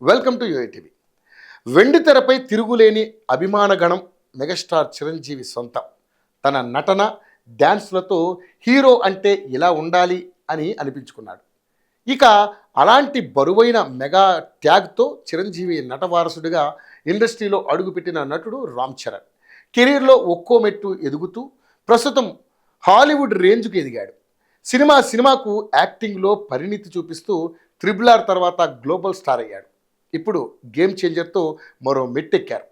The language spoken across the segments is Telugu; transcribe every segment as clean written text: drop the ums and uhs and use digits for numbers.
Welcome to యూఐటీవీ. వెండి తెరపై తిరుగులేని అభిమానగణం మెగాస్టార్ చిరంజీవి సొంతం. తన నటన, డ్యాన్స్లతో హీరో అంటే ఇలా ఉండాలి అని అనిపించుకున్నాడు. ఇక అలాంటి బరువైన మెగా ట్యాగ్తో చిరంజీవి నటవారసుడిగా ఇండస్ట్రీలో అడుగుపెట్టిన నటుడు రామ్ చరణ్. కెరీర్లో ఒక్కో మెట్టు ఎదుగుతూ ప్రస్తుతం హాలీవుడ్ రేంజ్కు ఎదిగాడు. సినిమాకు యాక్టింగ్లో పరిణితి చూపిస్తూ RRR తర్వాత గ్లోబల్ స్టార్ అయ్యాడు. ఇప్పుడు గేమ్ చేంజర్తో మరో మెట్టెక్కారు.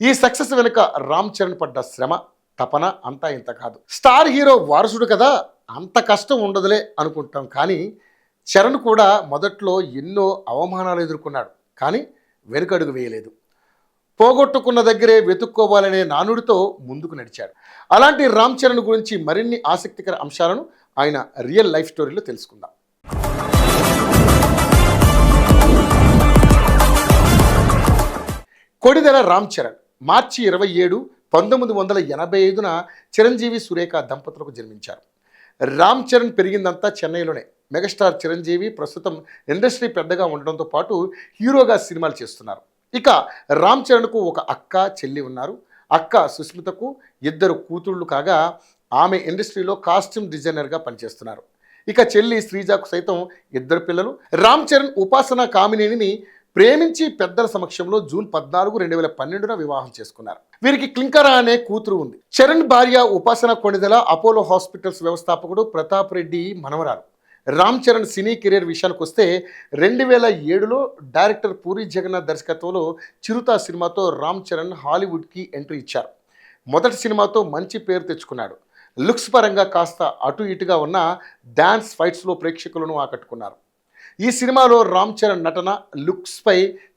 ఈ సక్సెస్ వెనుక రామ్ చరణ్ పడ్డ శ్రమ, తపన అంతా ఇంత కాదు. స్టార్ హీరో వారసుడు కదా, అంత కష్టం ఉండదులే అనుకుంటాం. కానీ చరణ్ కూడా మొదట్లో ఎన్నో అవమానాలు ఎదుర్కొన్నాడు. కానీ వెనుకడుగు వేయలేదు. పోగొట్టుకున్న దగ్గరే వెతుక్కోవాలనే నానుడితో ముందుకు నడిచాడు. అలాంటి రామ్ చరణ్ గురించి మరిన్ని ఆసక్తికర అంశాలను ఆయన రియల్ లైఫ్ స్టోరీలో తెలుసుకుందాం. కొడిదెల రామ్ చరణ్ మార్చి 27, 1985న చిరంజీవి సురేఖ దంపతులకు జన్మించారు. రామ్ చరణ్ పెరిగిందంతా చెన్నైలోనే. మెగాస్టార్ చిరంజీవి ప్రస్తుతం ఇండస్ట్రీ పెద్దగా ఉండడంతో పాటు హీరోగా సినిమాలు చేస్తున్నారు. ఇక రామ్ చరణ్కు ఒక అక్క, చెల్లి ఉన్నారు. అక్క సుస్మితకు 2 కూతుళ్ళు కాగా ఆమె ఇండస్ట్రీలో కాస్ట్యూమ్ డిజైనర్గా పనిచేస్తున్నారు. ఇక చెల్లి శ్రీజాకు సైతం 2 పిల్లలు. రామ్ చరణ్ ఉపాసన కామినేనిని ప్రేమించి పెద్దల సమక్షంలో జూన్ 14, 2012న వివాహం చేసుకున్నారు. వీరికి క్లింకర అనే కూతురు ఉంది. చరణ్ భార్య ఉపాసన కొణిదెల అపోలో హాస్పిటల్స్ వ్యవస్థాపకుడు ప్రతాప్ రెడ్డి మనవరాలు. రామ్ చరణ్ సినీ కెరీర్ విషయానికి వస్తే 2007లో డైరెక్టర్ పూరి జగన్నాథ్ దర్శకత్వంలో చిరుత సినిమాతో రామ్ చరణ్ హాలీవుడ్కి ఎంట్రీ ఇచ్చారు. మొదటి సినిమాతో మంచి పేరు తెచ్చుకున్నాడు. లుక్స్ పరంగా కాస్త అటు ఇటుగా ఉన్న డ్యాన్స్ ఫైట్స్లో ప్రేక్షకులను ఆకట్టుకున్నారు. ఈ సినిమాలో రామ్ చరణ్ నటన, లుక్స్పై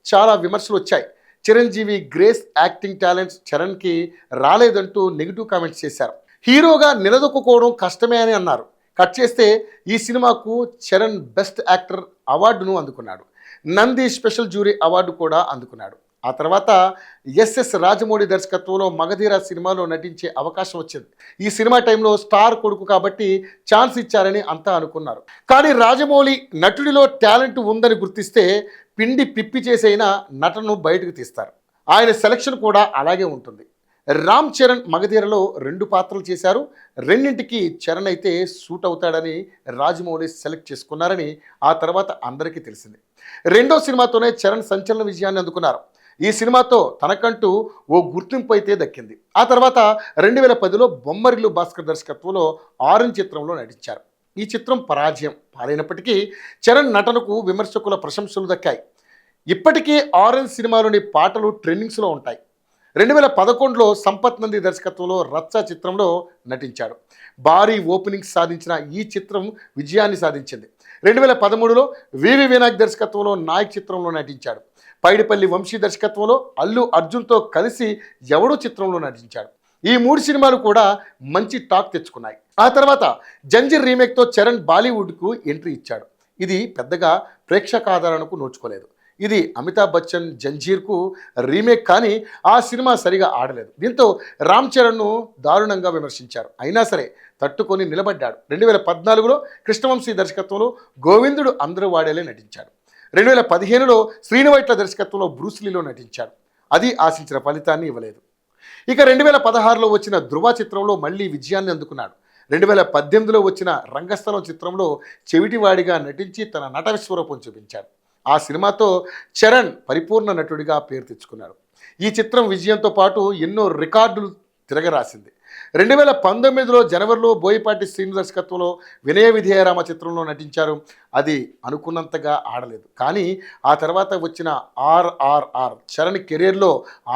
చాలా విమర్శలు వచ్చాయి. చిరంజీవి గ్రేస్ యాక్టింగ్ టాలెంట్స్ చరణ్కి రాలేదంటూ నెగిటివ్ కామెంట్స్ చేశారు. హీరోగా నిలదొక్కుకోవడం కష్టమే అని అన్నారు. కట్ చేస్తే ఈ సినిమాకు చరణ్ బెస్ట్ యాక్టర్ అవార్డును అందుకున్నాడు. నంది స్పెషల్ జ్యూరీ అవార్డు కూడా అందుకున్నాడు. ఆ తర్వాత ఎస్ఎస్ రాజమౌళి దర్శకత్వంలో మగధీర సినిమాలో నటించే అవకాశం వచ్చింది. ఈ సినిమా టైంలో స్టార్ కొడుకు కాబట్టి ఛాన్స్ ఇచ్చారని అంతా అనుకున్నారు. కానీ రాజమౌళి నటుడిలో టాలెంట్ ఉందని గుర్తిస్తే పిండి పిప్పి చేసైనా నటనను బయటకు తీస్తారు. ఆయన సెలక్షన్ కూడా అలాగే ఉంటుంది. రామ్ చరణ్ మగధీరలో 2 పాత్రలు చేశారు. రెండింటికి చరణ్ అయితే సూట్ అవుతాడని రాజమౌళి సెలెక్ట్ చేసుకున్నారని ఆ తర్వాత అందరికీ తెలిసింది. 2వ సినిమాతోనే చరణ్ సంచలన విజయాన్ని అందుకున్నారు. ఈ సినిమాతో తనకంటూ ఓ గుర్తింపు అయితే దక్కింది. ఆ తర్వాత 2010లో బొమ్మరిల్లు భాస్కర్ దర్శకత్వంలో ఆరెంజ్ చిత్రంలో నటించారు. ఈ చిత్రం పరాజయం పాలైనప్పటికీ చరణ్ నటనకు విమర్శకుల ప్రశంసలు దక్కాయి. ఇప్పటికీ ఆరెంజ్ సినిమాలోని పాటలు ట్రెండింగ్స్లో ఉంటాయి. 2011లో సంపత్ నంది దర్శకత్వంలో రచ్చ చిత్రంలో నటించాడు. భారీ ఓపెనింగ్స్ సాధించిన ఈ చిత్రం విజయాన్ని సాధించింది. 2013లో వివి వినాయక్ దర్శకత్వంలో నాయక్ చిత్రంలో నటించాడు. పైడిపల్లి వంశీ దర్శకత్వంలో అల్లు అర్జున్తో కలిసి ఎవడో చిత్రంలో నటించాడు. ఈ 3 సినిమాలు కూడా మంచి టాక్ తెచ్చుకున్నాయి. ఆ తర్వాత జంజీర్ రీమేక్తో చరణ్ బాలీవుడ్కు ఎంట్రీ ఇచ్చాడు. ఇది పెద్దగా ప్రేక్షకాదరణకు నోచుకోలేదు. ఇది అమితాబ్ బచ్చన్ జంజీర్కు రీమేక్, కానీ ఆ సినిమా సరిగా ఆడలేదు. దీంతో రామ్ చరణ్ను దారుణంగా విమర్శించారు. అయినా సరే తట్టుకొని నిలబడ్డాడు. 2014లో కృష్ణవంశీ దర్శకత్వంలో గోవిందుడు అందరూ వాడేలే నటించాడు. 2015లో శ్రీనివైట్ల దర్శకత్వంలో బ్రూస్లీలో నటించాడు. అది ఆశించిన ఫలితాన్ని ఇవ్వలేదు. ఇక 2016లో వచ్చిన ధృవ చిత్రంలో మళ్ళీ విజయాన్ని అందుకున్నాడు. 2018లో వచ్చిన రంగస్థలం చిత్రంలో చెవిటివాడిగా నటించి తన నట విశ్వరూపం చూపించాడు. ఆ సినిమాతో చరణ్ పరిపూర్ణ నటుడిగా పేరు తెచ్చుకున్నాడు. ఈ చిత్రం విజయంతో పాటు ఎన్నో రికార్డులు తిరగరాసింది. 2019లో జనవరిలో బోయపాటి శ్రీను దర్శకత్వంలో వినయ విధేయరామ చిత్రంలో నటించారు. అది అనుకున్నంతగా ఆడలేదు. కానీ ఆ తర్వాత వచ్చిన RRR చరణ్ కెరీర్లో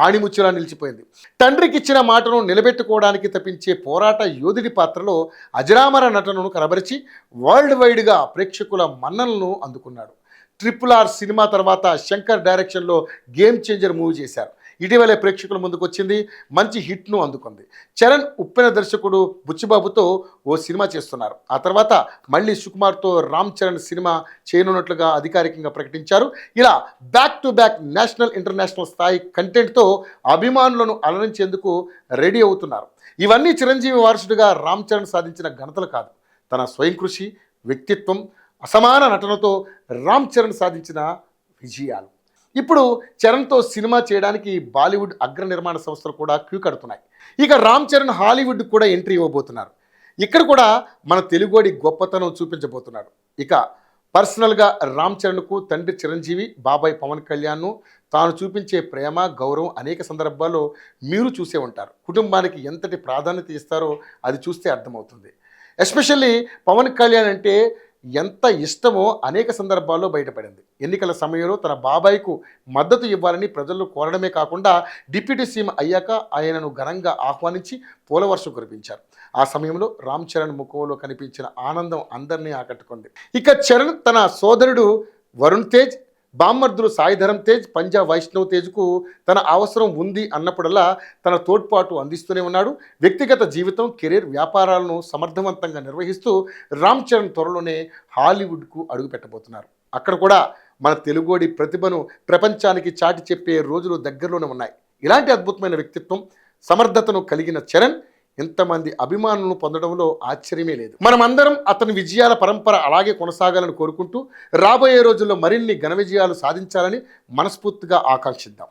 ఆణిముచ్చులా నిలిచిపోయింది. తండ్రికి ఇచ్చిన మాటను నిలబెట్టుకోవడానికి తప్పించే పోరాట యోధుడి పాత్రలో అజరామర నటనను కనబరిచి వరల్డ్ వైడ్గా ప్రేక్షకుల మన్ననలను అందుకున్నాడు. RRR సినిమా తర్వాత శంకర్ డైరెక్షన్లో గేమ్ చేంజర్ మూవీ చేశారు. ఇటీవలే ప్రేక్షకుల ముందుకు వచ్చింది. మంచి హిట్ను అందుకుంది. చరణ్ ఉప్పెన దర్శకుడు బుచ్చిబాబుతో ఓ సినిమా చేస్తున్నారు. ఆ తర్వాత మళ్ళీ సుకుమార్తో రామ్ చరణ్ సినిమా చేయనున్నట్లుగా అధికారికంగా ప్రకటించారు. ఇలా back to back national international స్థాయి కంటెంట్తో అభిమానులను అలరించేందుకు రెడీ అవుతున్నారు. ఇవన్నీ చిరంజీవి వారసుడిగా రామ్ చరణ్ సాధించిన ఘనతలు కాదు, తన స్వయం కృషి, వ్యక్తిత్వం, అసమాన నటనతో రామ్ చరణ్ సాధించిన విజయాలు. ఇప్పుడు చరణ్తో సినిమా చేయడానికి బాలీవుడ్ అగ్ర నిర్మాణ సంస్థలు కూడా క్యూ కడుతున్నాయి. ఇక రామ్ చరణ్ హాలీవుడ్ కూడా ఎంట్రీ ఇవ్వబోతున్నారు. ఇక్కడ కూడా మన తెలుగోడి గొప్పతనం చూపించబోతున్నారు. ఇక పర్సనల్గా రామ్ చరణ్కు తండ్రి చిరంజీవి, బాబాయ్ పవన్ కళ్యాణ్ను తాను చూపించే ప్రేమ, గౌరవం అనేక సందర్భాల్లో మీరు చూసే ఉంటారు. కుటుంబానికి ఎంతటి ప్రాధాన్యత ఇస్తారో అది చూస్తే అర్థమవుతుంది. ఎస్పెషల్లీ పవన్ కళ్యాణ్ అంటే ఎంత ఇష్టమో అనేక సందర్భాల్లో బయటపడింది. ఎన్నికల సమయంలో తన బాబాయ్కు మద్దతు ఇవ్వాలని ప్రజలు కోరడమే కాకుండా డిప్యూటీ సీఎం అయ్యాక ఆయనను ఘనంగా ఆహ్వానించి పూలవర్షం కురిపించారు. ఆ సమయంలో రామ్ చరణ్ ముఖంలో కనిపించిన ఆనందం అందరినీ ఆకట్టుకుంది. ఇక చరణ్ తన సోదరుడు వరుణ్ తేజ్, బామ్మర్దులు సాయిధరం తేజ్, పంజాబ్ వైష్ణవ్ తేజ్కు తన అవసరం ఉంది అన్నప్పుడల్లా తన తోడ్పాటు అందిస్తూనే ఉన్నాడు. వ్యక్తిగత జీవితం, కెరీర్, వ్యాపారాలను సమర్థవంతంగా నిర్వహిస్తూ రామ్ చరణ్ త్వరలోనే హాలీవుడ్కు అడుగు పెట్టబోతున్నారు. అక్కడ కూడా మన తెలుగోడి ప్రతిభను ప్రపంచానికి చాటి చెప్పే రోజులు దగ్గరలోనే ఉన్నాయి. ఇలాంటి అద్భుతమైన వ్యక్తిత్వం, సమర్థతను కలిగిన చరణ్ ఎంతమంది అభిమానులను పొందడంలో ఆశ్చర్యమే లేదు. మనమందరం అతని విజయాల పరంపర అలాగే కొనసాగాలని కోరుకుంటూ రాబోయే రోజుల్లో మరిన్ని ఘన విజయాలు సాధించాలని మనస్ఫూర్తిగా ఆకాంక్షిద్దాం.